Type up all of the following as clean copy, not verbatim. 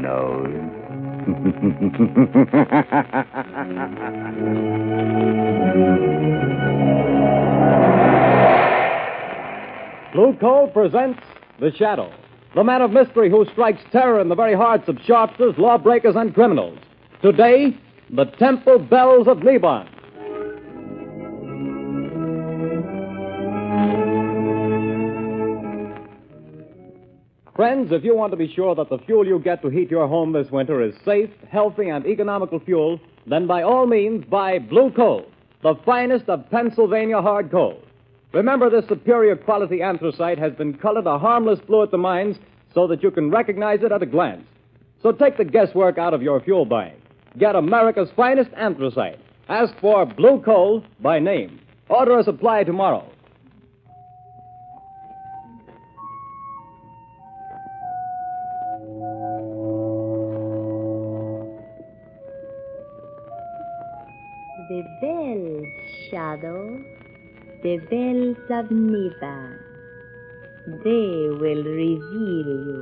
nose. Blue Coal presents The Shadow, the man of mystery who strikes terror in the very hearts of sharpsters, lawbreakers, and criminals. Today, the Temple Bells of Lebanon. Friends, if you want to be sure that the fuel you get to heat your home this winter is safe, healthy, and economical fuel, then by all means buy Blue Coal, the finest of Pennsylvania hard coal. Remember, this superior quality anthracite has been colored a harmless blue at the mines so that you can recognize it at a glance. So take the guesswork out of your fuel buying. Get America's finest anthracite. Ask for Blue Coal by name. Order a supply tomorrow. The bells, Shadow. The bells of Neva. They will reveal you.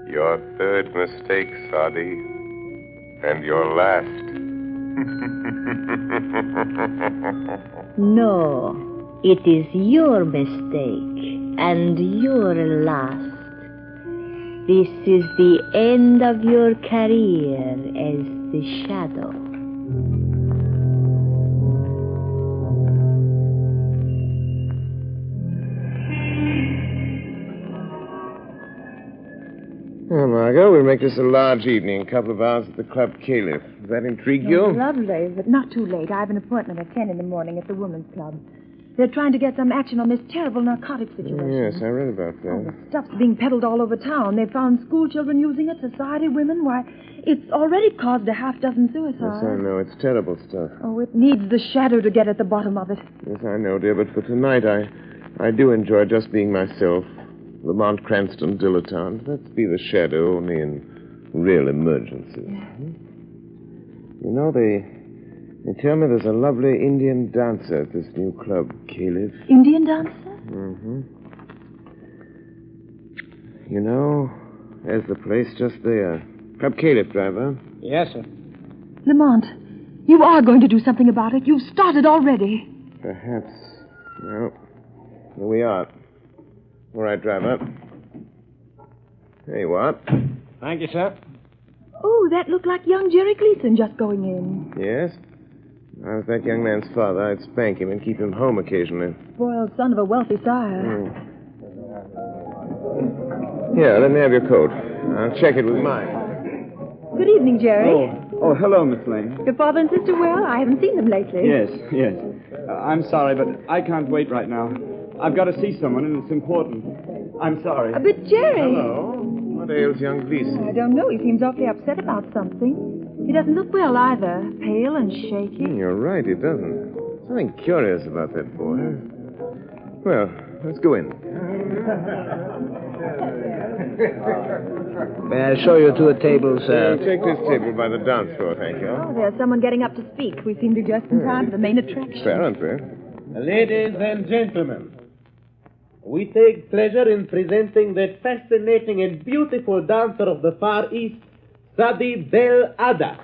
Your third mistake, Sadi. And your last. No, it is your mistake and your last. This is the end of your career as the Shadow. Well, Margot, we'll make this a large evening. A couple of hours at the Club Caliph. Does that intrigue you? Lovely, but not too late. I have an appointment at 10 in the morning at the Women's Club. They're trying to get some action on this terrible narcotic situation. Yes, I read about that. Oh, the stuff's being peddled all over town. They found school children using it, society women. Why, it's already caused a half dozen suicides. Yes, I know. It's terrible stuff. Oh, it needs the Shadow to get at the bottom of it. Yes, I know, dear, but for tonight, I do enjoy just being myself. Lamont Cranston dilettante. Let's be the Shadow only in real emergencies. Yeah. You know, they tell me there's a lovely Indian dancer at this new club, Caliph. Indian dancer? Mm-hmm. You know, there's the place just there. Club Caliph, driver. Yes, sir. Lamont, you are going to do something about it. You've started already. Perhaps. Well, here we are. All right, driver. There you are. Thank you, sir. Oh, that looked like young Jerry Gleason just going in. Yes? If I was that young man's father, I'd spank him and keep him home occasionally. Spoiled son of a wealthy sire. Here, let me have your coat. I'll check it with mine. Good evening, Jerry. Oh, hello, Miss Lane. Your father and sister well? I haven't seen them lately. Yes. I'm sorry, but I can't wait right now. I've got to see someone, and it's important. I'm sorry. But, Jerry... Hello. What ails young Gleason? I don't know. He seems awfully upset about something. He doesn't look well either. Pale and shaky. You're right, he doesn't. Something curious about that boy. Well, let's go in. May I show you to a table, sir? Take this table by the dance floor, thank you. Oh, there's someone getting up to speak. We seem to be just in time for the main attraction. Apparently. Ladies and gentlemen, we take pleasure in presenting the fascinating and beautiful dancer of the Far East, Sadi Bel Ada.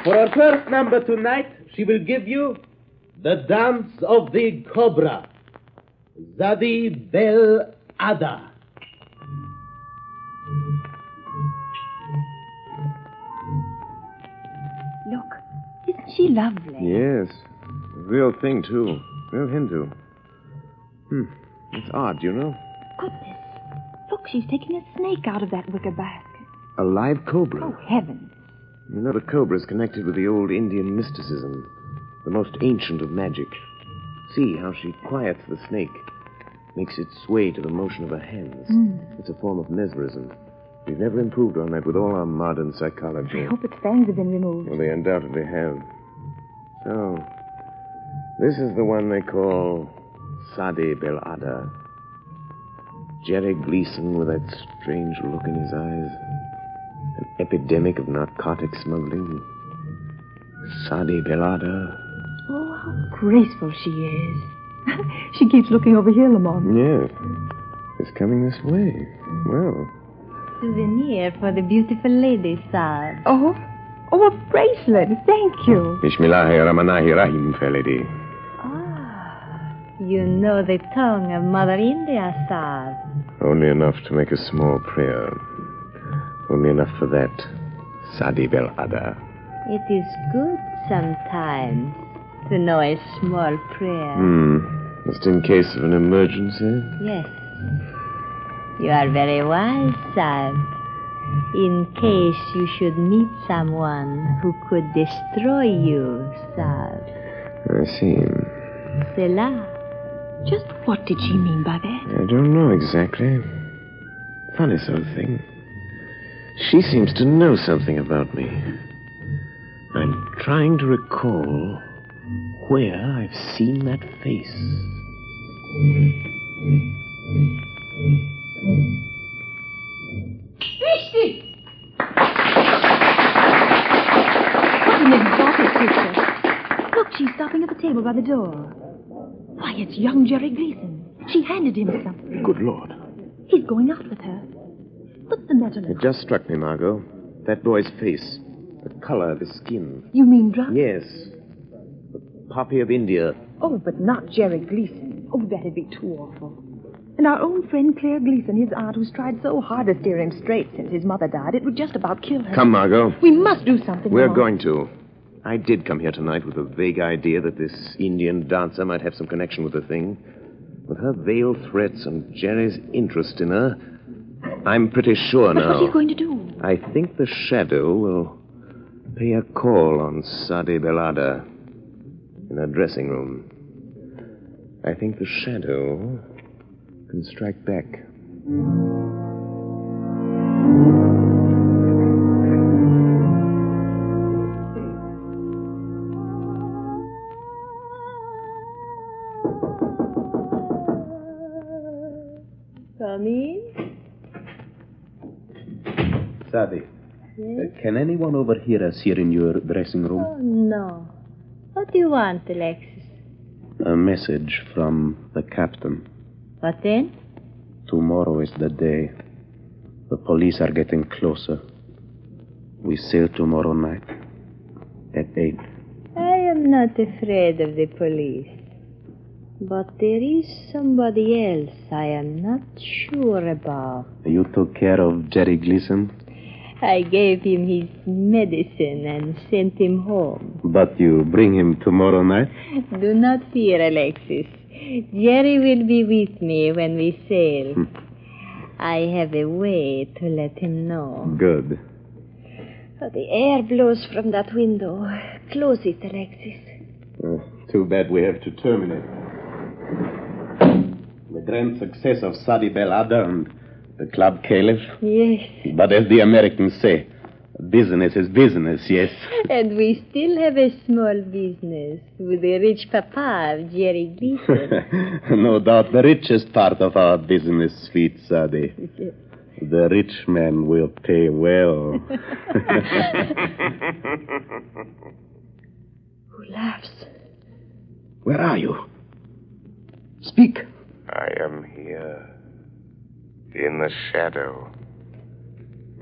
For our first number tonight, she will give you the dance of the cobra, Sadi Bel Ada. Look, isn't she lovely? Yes. Real thing, too. Real Hindu. It's odd, you know. Goodness. Look, she's taking a snake out of that wicker basket. A live cobra. Oh, heavens. You know, the cobra is connected with the old Indian mysticism, the most ancient of magic. See how she quiets the snake, makes it sway to the motion of her hands. It's a form of mesmerism. We've never improved on that with all our modern psychology. I hope its fangs have been removed. Well, they undoubtedly have. So, this is the one they call Sadi Bel Ada. Jerry Gleason with that strange look in his eyes. An epidemic of narcotic smuggling. Sadi Bel Ada. Oh, how graceful she is. She keeps looking over here, Lamont. Yes. It's coming this way. Well, souvenir for the beautiful lady, sir. Oh, a bracelet. Thank you. Bismillahirrahmanirrahim, fair lady. You know the tongue of Mother India, sir. Only enough to make a small prayer. Only enough for that, Sadi Bel Ada. It is good sometimes to know a small prayer. Just in case of an emergency? Yes. You are very wise, sir. In case you should meet someone who could destroy you, sir. I see. Cela. Just what did she mean by that? I don't know exactly. Funny sort of thing. She seems to know something about me. I'm trying to recall where I've seen that face. Christy! What an exotic picture. Look, she's stopping at the table by the door. Why, it's young Jerry Gleason. She handed him something. Good Lord. He's going out with her. What's the matter, It Luke? just struck me, Margot. That boy's face. The color of his skin. You mean drunk? Yes. The poppy of India. Oh, but not Jerry Gleason. Oh, that'd be too awful. And our own friend Claire Gleason, his aunt, who's tried so hard to steer him straight since his mother died, it would just about kill her. Come, Margot. We must do something. We're Mom. going to. I did come here tonight with a vague idea that this Indian dancer might have some connection with the thing. With her veiled threats and Jerry's interest in her, I'm pretty sure But now. what are you going to do? I think the shadow will pay a call on Sadi Belada in her dressing room. I think the shadow can strike back. Come in. Sadi, can anyone overhear us here in your dressing room? Oh, no. What do you want, Alexis? A message from the captain. What then? Tomorrow is the day. The police are getting closer. We sail tomorrow night at 8. I am not afraid of the police. But there is somebody else I am not sure about. You took care of Jerry Gleason? I gave him his medicine and sent him home. But you bring him tomorrow night? Do not fear, Alexis. Jerry will be with me when we sail. I have a way to let him know. Good. Oh, the air blows from that window. Close it, Alexis. Too bad we have to terminate. The grand success of Sadi Belada and the Club Caliph. Yes. But as the Americans say, business is business, yes? And we still have a small business with the rich papa of Jerry Gleason. No doubt the richest part of our business, sweet Sadi. The rich man will pay well. Who laughs? Where are you? Speak. I am here. In the shadow.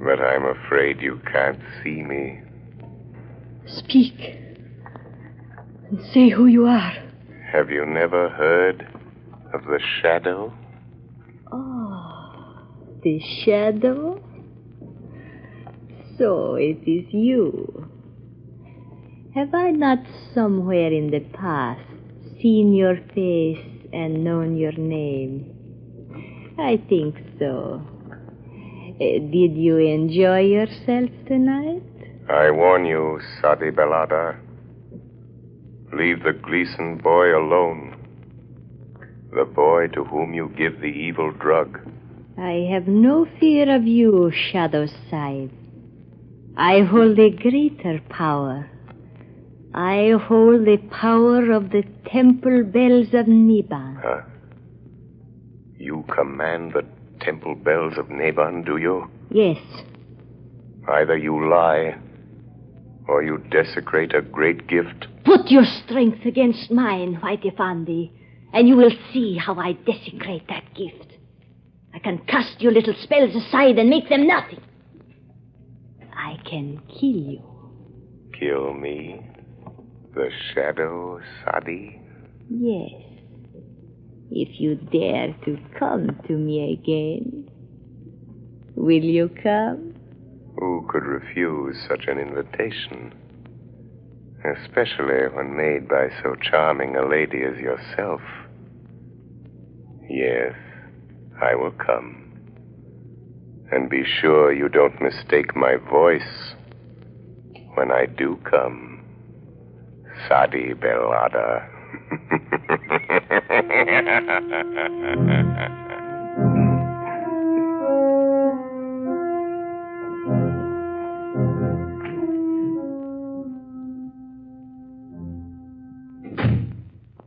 But I'm afraid you can't see me. Speak. And say who you are. Have you never heard of the shadow? Oh, the shadow? So it is you. Have I not somewhere in the past seen your face and known your name? I think so. Did you enjoy yourself tonight? I warn you, Sadi Belada. Leave the Gleason boy alone. The boy to whom you give the evil drug. I have no fear of you, Shadow Side. I hold a greater power. I hold the power of the temple bells of Niban. Huh? You command the temple bells of Naban, do you? Yes. Either you lie, or you desecrate a great gift. Put your strength against mine, Whitey Fandy, and you will see how I desecrate that gift. I can cast your little spells aside and make them nothing. I can kill you. Kill me? The shadow, Sadi? Yes. If you dare to come to me again. Will you come? Who could refuse such an invitation? Especially when made by so charming a lady as yourself. Yes, I will come. And be sure you don't mistake my voice when I do come. Sadi Belada.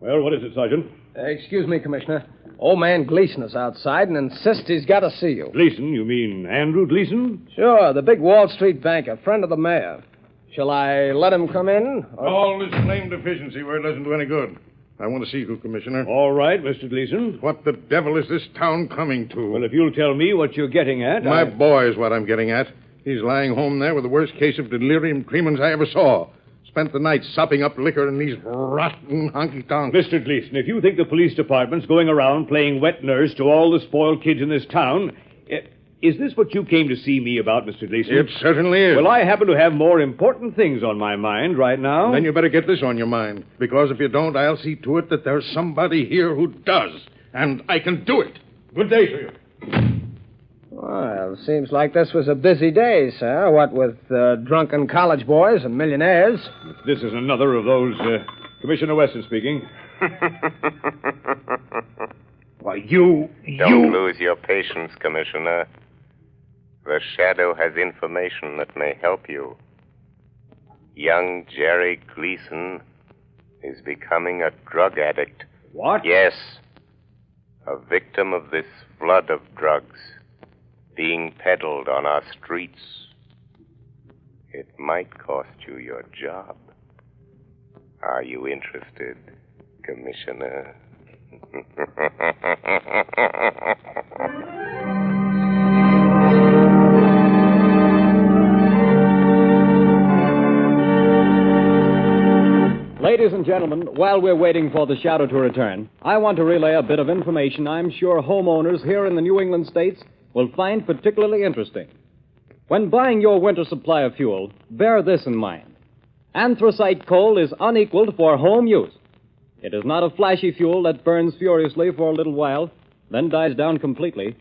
Well, what is it, Sergeant? Excuse me, Commissioner. Old man Gleason is outside and insists he's got to see you. Gleason? You mean Andrew Gleason? Sure, the big Wall Street banker, friend of the mayor. Shall I let him come in? Or... All this claimed efficiency where it doesn't do any good. I want to see you, Commissioner. All right, Mr. Gleason. What the devil is this town coming to? Well, if you'll tell me what you're getting at... My boy is what I'm getting at. He's lying home there with the worst case of delirium tremens I ever saw. Spent the night sopping up liquor in these rotten honky-tonks. Mr. Gleason, if you think the police department's going around playing wet nurse to all the spoiled kids in this town... Is this what you came to see me about, Mr. Gleason? It certainly is. Well, I happen to have more important things on my mind right now. Then you better get this on your mind. Because if you don't, I'll see to it that there's somebody here who does. And I can do it. Good day to you. Well, seems like this was a busy day, sir. What with drunken college boys and millionaires. This is another of those... Commissioner Weston speaking. Why, you... Don't lose your patience, Commissioner. The Shadow has information that may help you. Young Jerry Gleason is becoming a drug addict. What? Yes. A victim of this flood of drugs being peddled on our streets. It might cost you your job. Are you interested, Commissioner? Ladies and gentlemen, while we're waiting for the Shadow to return, I want to relay a bit of information I'm sure homeowners here in the New England states will find particularly interesting. When buying your winter supply of fuel, bear this in mind. Anthracite coal is unequaled for home use. It is not a flashy fuel that burns furiously for a little while, then dies down completely.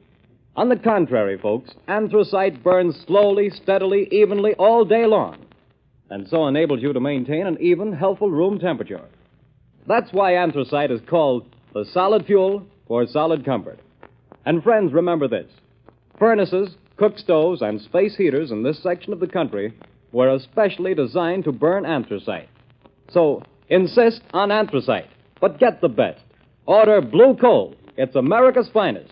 On the contrary, folks, anthracite burns slowly, steadily, evenly all day long, and so enables you to maintain an even, healthful room temperature. That's why anthracite is called the solid fuel for solid comfort. And friends, remember this. Furnaces, cook stoves, and space heaters in this section of the country were especially designed to burn anthracite. So, insist on anthracite, but get the best. Order blue coal. It's America's finest.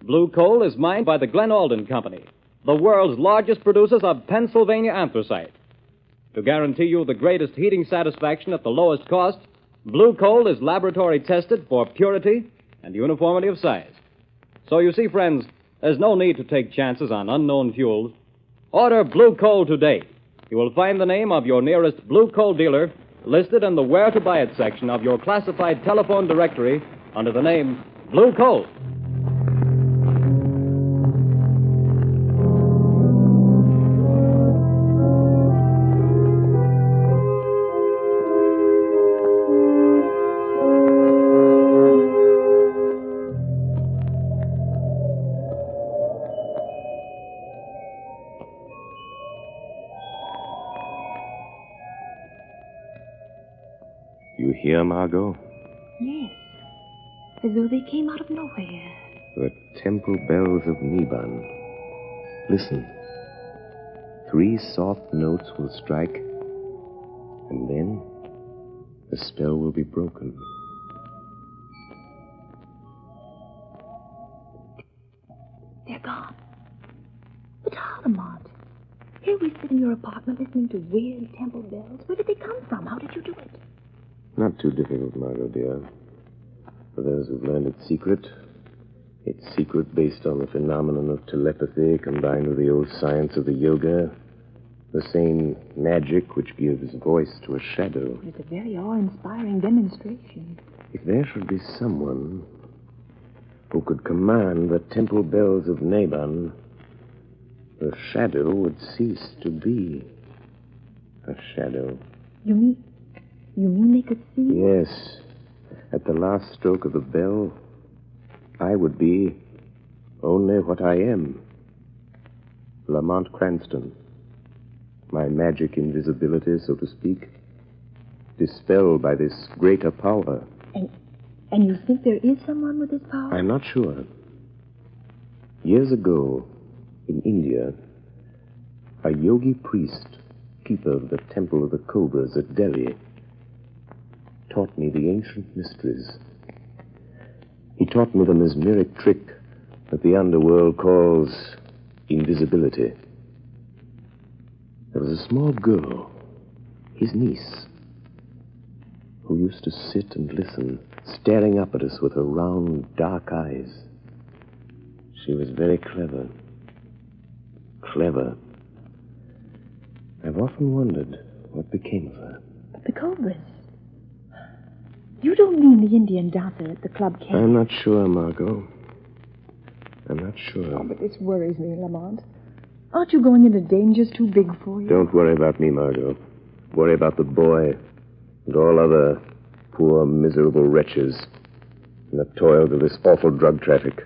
Blue coal is mined by the Glen Alden Company, the world's largest producers of Pennsylvania anthracite. To guarantee you the greatest heating satisfaction at the lowest cost, blue coal is laboratory tested for purity and uniformity of size. So you see, friends, there's no need to take chances on unknown fuels. Order blue coal today. You will find the name of your nearest blue coal dealer listed in the Where to Buy It section of your classified telephone directory under the name Blue Coal. You hear, Margot? Yes. As though they came out of nowhere. The temple bells of Niban. Listen. 3 soft notes will strike, and then the spell will be broken. They're gone. But Harlemont, here we sit in your apartment listening to weird temple bells. Where did they come from? How did you do it? Not too difficult, Margot, dear. For those who've learned its secret, Its secret based on the phenomenon of telepathy combined with the old science of the yoga. The same magic which gives voice to a shadow. It's a very awe-inspiring demonstration. If there should be someone who could command the temple bells of Naban, the shadow would cease to be a shadow. You mean they could see? Yes. At the last stroke of the bell, I would be only what I am. Lamont Cranston. My magic invisibility, so to speak, dispelled by this greater power. And you think there is someone with this power? I'm not sure. Years ago, in India, a yogi priest, keeper of the Temple of the Cobras at Delhi, taught me the ancient mysteries. He taught me the mesmeric trick that the underworld calls invisibility. There was a small girl, his niece, who used to sit and listen, staring up at us with her round, dark eyes. She was very clever. Clever. I've often wondered what became of her. But the Cobras. You don't mean the Indian dancer at the club camp? I'm not sure, Margot. I'm not sure. Oh, but this worries me, Lamont. Aren't you going into dangers too big for you? Don't worry about me, Margot. Worry about the boy and all other poor, miserable wretches in the toils of this awful drug traffic.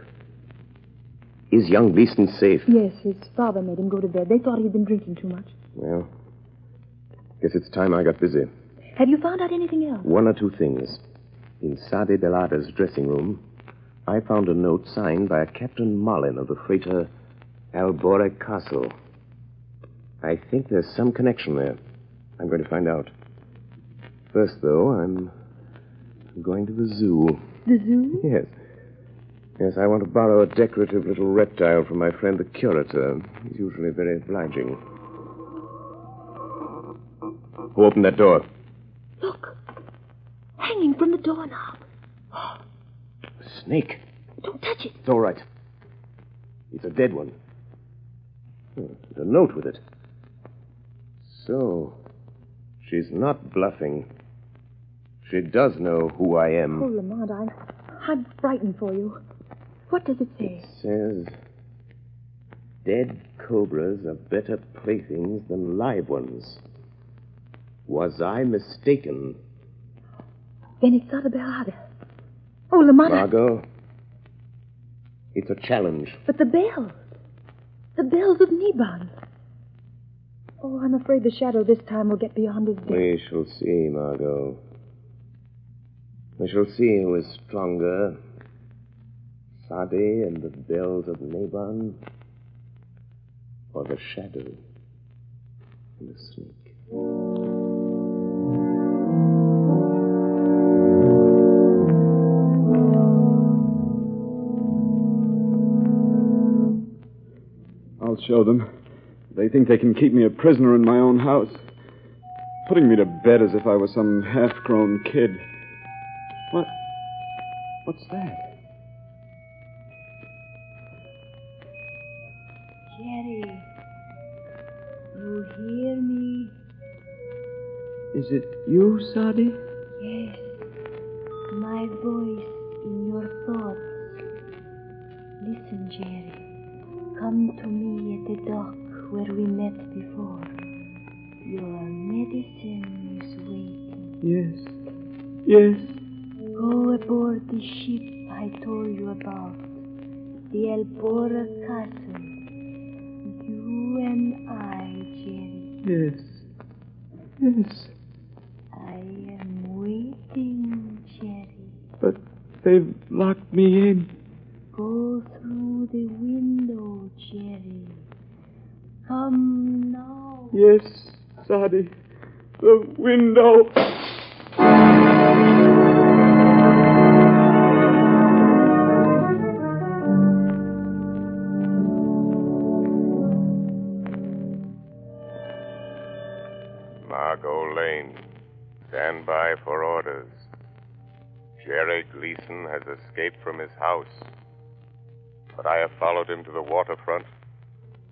Is young Gleason safe? Yes, his father made him go to bed. They thought he'd been drinking too much. Well, guess it's time I got busy. Have you found out anything else? One or two things. In Sadi Belada's dressing room, I found a note signed by a Captain Marlin of the freighter Albore Castle. I think there's some connection there. I'm going to find out. First, though, I'm going to the zoo. The zoo? Yes. Yes, I want to borrow a decorative little reptile from my friend the curator. He's usually very obliging. Who opened that door? Look. Hanging from the doorknob. A snake. Don't touch it. It's all right. It's a dead one. There's a note with it. So, she's not bluffing. She does know who I am. Oh, Lamont, I'm frightened for you. What does it say? It says, dead cobras are better playthings than live ones. Was I mistaken? Then it's Sadi Belada. Oh, Lamont. Margot, it's a challenge. But the bells. The bells of Niban. Oh, I'm afraid the shadow this time will get beyond his depth. We shall see, Margot. We shall see who is stronger. Sadi and the bells of Naban, or the shadow and the snake. I'll show them. They think they can keep me a prisoner in my own house. Putting me to bed as if I was some half-grown kid. What's that? Jerry, you hear me? Is it you, Sadi? Yes, my voice in your thoughts. Listen, Jerry. Come to me at the dock where we met before. Your medicine is waiting. Yes. Go aboard the ship I told you about, the Albora Castle. You and I, Jerry. Yes. I am waiting, Jerry. But they've locked me in. Go through the window, Jerry. Come now. Yes, Sadi. The window. Margot Lane, stand by for orders. Jerry Gleason has escaped from his house. but I have followed him to the waterfront,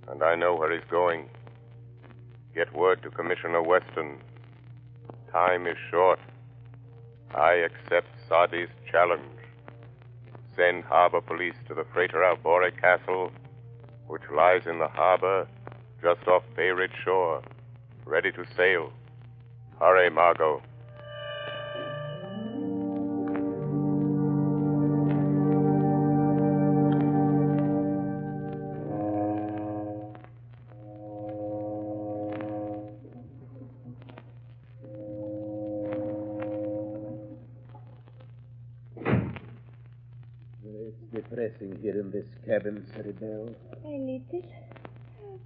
and I know where he's going. Get word to Commissioner Weston. Time is short. I accept Sadi's challenge. Send harbor police to the freighter Amboy Castle, which lies in the harbor just off Bay Ridge shore, ready to sail. Hurry, Margot. Depressing here in this cabin, Cerebel. A little.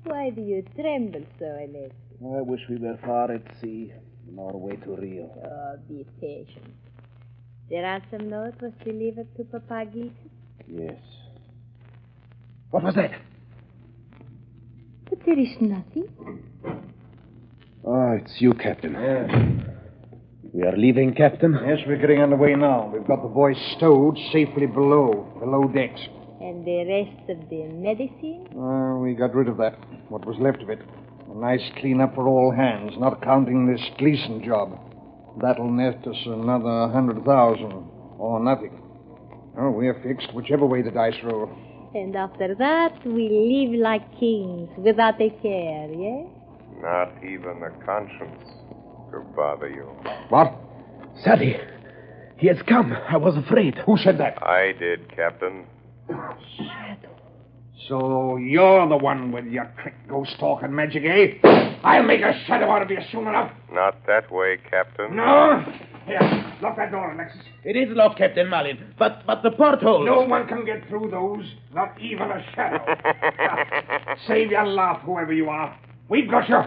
Why do you tremble so, Alexis? I wish we were far at sea, on our way to Rio. Oh, be patient. The ransom note was delivered to Papa Gleason? Yes. What was that? But there is nothing. Oh, it's you, Captain. Yes. We are leaving, Captain? Yes, we're getting underway now. We've got the boys stowed safely below decks. And the rest of the medicine? We got rid of that, what was left of it. A nice clean-up for all hands, not counting this Gleason job. That'll net us another 100,000, or nothing. Oh, we're fixed, whichever way the dice roll. And after that, we live like kings, without a care, yes? Not even a conscience to bother you. What? Sadie, he has come. I was afraid. Who said that? I did, Captain. Shadow. So you're the one with your trick ghost talk and magic, eh? I'll make a shadow out of you soon enough. Not that way, Captain. No? Here, lock that door, Alexis. It is locked, Captain Malin, but the porthole... No one can get through those, not even a shadow. Save your laugh, whoever you are. We've got you.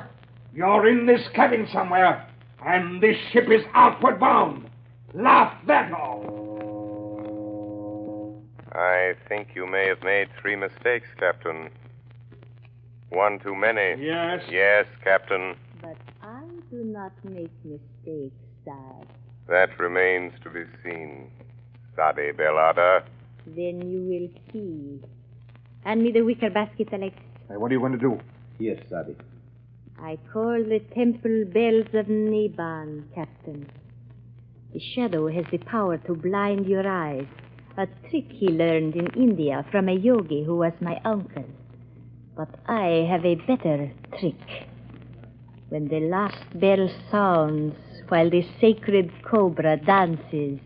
You're in this cabin somewhere, and this ship is outward bound. Laugh that off. I think you may have made 3 mistakes, Captain. One too many. Yes? Yes, Captain. But I do not make mistakes, Sad. That remains to be seen, Sadi Belada. Then you will see. Hand me the wicker basket, Alexis. Hey, what are you going to do? Yes, Sadi. I call the temple bells of Niban, Captain. The shadow has the power to blind your eyes. A trick he learned in India from a yogi who was my uncle. But I have a better trick. When the last bell sounds while the sacred cobra dances,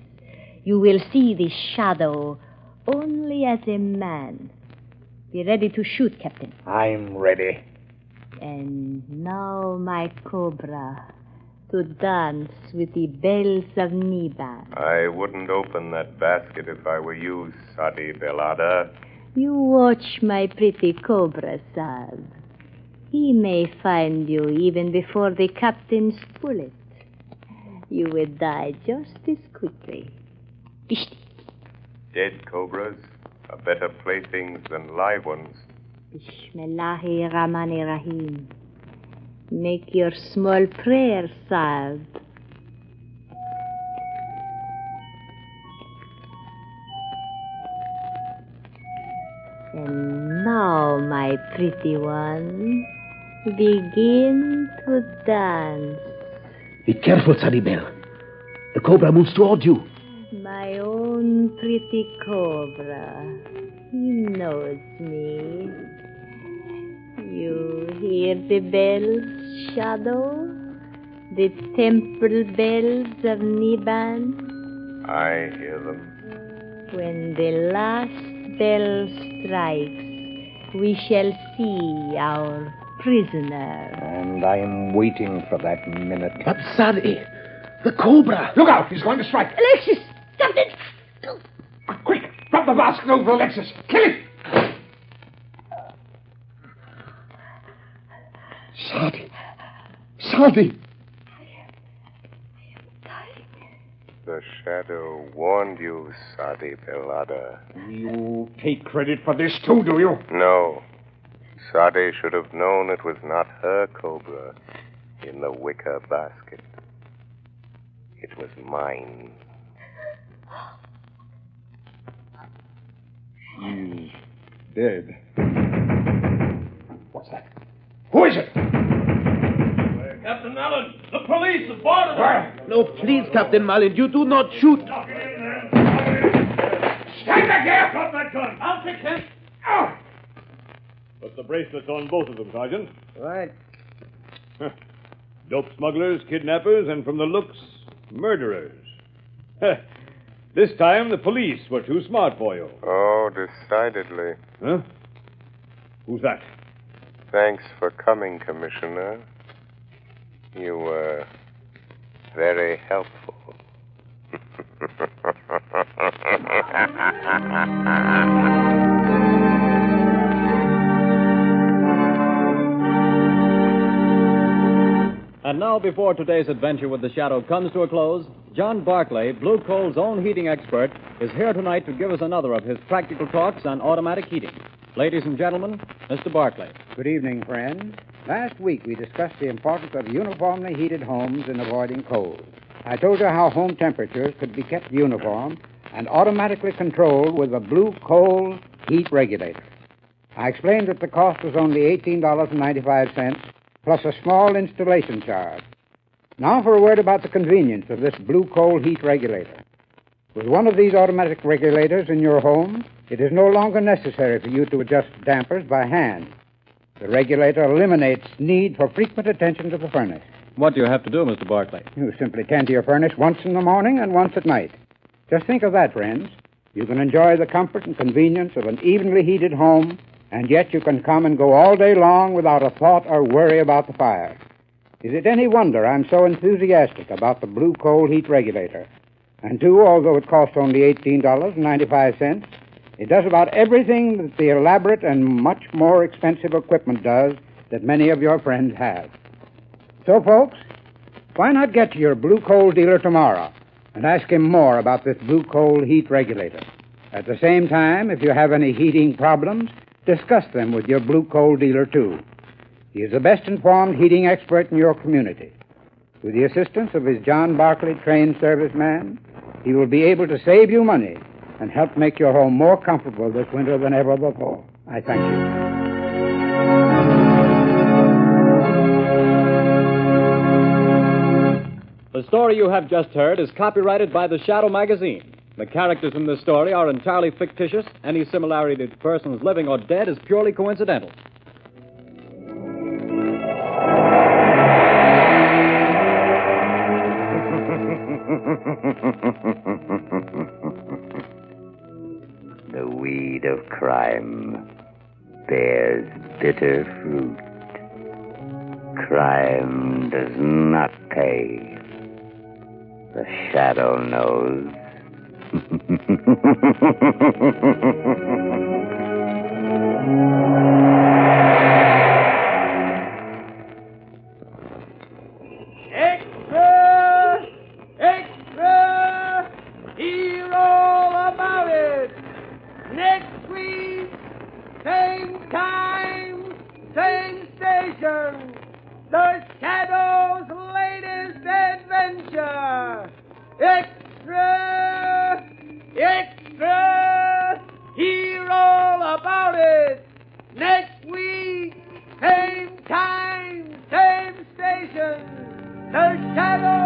you will see the shadow only as a man. Be ready to shoot, Captain. I'm ready. And now, my cobra, to dance with the bells of Niban. I wouldn't open that basket if I were you, Sadi Belada. You watch my pretty cobra, Sab. He may find you even before the captain's bullet. You would die just as quickly. Dead cobras are better playthings than live ones. Bismillahi Rahmani Rahim. Make your small prayer, Sab. And now, my pretty one, begin to dance. Be careful, Sadie Bell. The cobra moves toward you. My own pretty cobra. He knows me. You hear the bells, Shadow? The temple bells of Niban? I hear them. When the last bell strikes, we shall see our prisoner. And I'm waiting for that minute. But, Sadie, the cobra. Look out! He's going to strike. Alexis! Captain! Quick! Drop the basket over Alexis. Kill it! Sadie. Sadie. The shadow warned you, Sadi Belada. You take credit for this too, do you? No. Sadi should have known it was not her cobra in the wicker basket. It was mine. She's dead. What's that? Who is it? Captain Allen, the police have boarded us. No, please, Captain Malin, you do not shoot. Stand back here! Drop that gun. I'll fix him. Oh. Put the bracelets on both of them, Sergeant. Right. Dope smugglers, kidnappers, and from the looks, murderers. This time the police were too smart for you. Oh, decidedly. Huh? Who's that? Thanks for coming, Commissioner. You were very helpful. And now, before today's adventure with the Shadow comes to a close, John Barclay, Blue Coal's own heating expert, is here tonight to give us another of his practical talks on automatic heating. Ladies and gentlemen, Mr. Barclay. Good evening, friends. Last week we discussed the importance of uniformly heated homes in avoiding cold. I told you how home temperatures could be kept uniform and automatically controlled with a Blue Coal heat regulator. I explained that the cost was only $18.95 plus a small installation charge. Now for a word about the convenience of this Blue Coal heat regulator. With one of these automatic regulators in your home, it is no longer necessary for you to adjust dampers by hand. The regulator eliminates need for frequent attention to the furnace. What do you have to do, Mr. Barclay? You simply tend to your furnace once in the morning and once at night. Just think of that, friends. You can enjoy the comfort and convenience of an evenly heated home, and yet you can come and go all day long without a thought or worry about the fire. Is it any wonder I'm so enthusiastic about the Blue Coal heat regulator? And, too, although it costs only $18.95, it does about everything that the elaborate and much more expensive equipment does that many of your friends have. So, folks, why not get to your Blue Coal dealer tomorrow and ask him more about this Blue Coal heat regulator? At the same time, if you have any heating problems, discuss them with your Blue Coal dealer, too. He is the best-informed heating expert in your community. With the assistance of his John Barclay trained serviceman, he will be able to save you money and help make your home more comfortable this winter than ever before. I thank you. The story you have just heard is copyrighted by the Shadow magazine. The characters in this story are entirely fictitious. Any similarity to persons living or dead is purely coincidental. The weed of crime bears bitter fruit. Crime does not pay. The Shadow knows. Extra! Extra! Hear all about it! Next week, same time, same station. The Shadow's latest adventure. Extra! Extra! Hear all about it! Next week, same time, same station. The Shadow